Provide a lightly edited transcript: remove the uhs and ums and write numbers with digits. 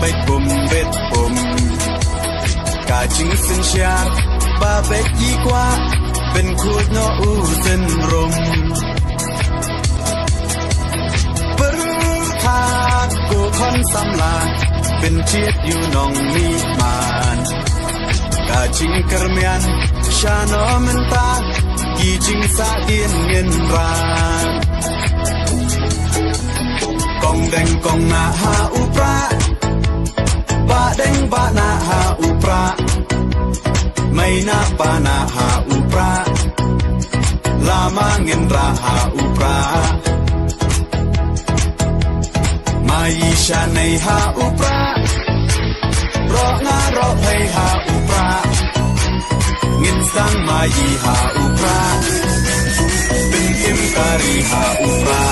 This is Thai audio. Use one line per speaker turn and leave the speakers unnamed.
bek bum bet bum cả chính sinh xia ba bek y quaเป็นคูดโนอูเส้นรมปรึทากูคอนสำลาเป็นเชียดอยู่นองมีมานกาจิงกระเมียนชาโนมันตากีจิงสาเดียนเงินรานกองแดงกองนาหาอุปราบาแดงบานาหาอุปราไม่นาปานาหาอุปราลามาเงินราหาอุปรามายีชาในหาอุปรารองารอให้หาอุปราเงินสังมายีหาอุปราเป็นเข็มการีหาอุปรา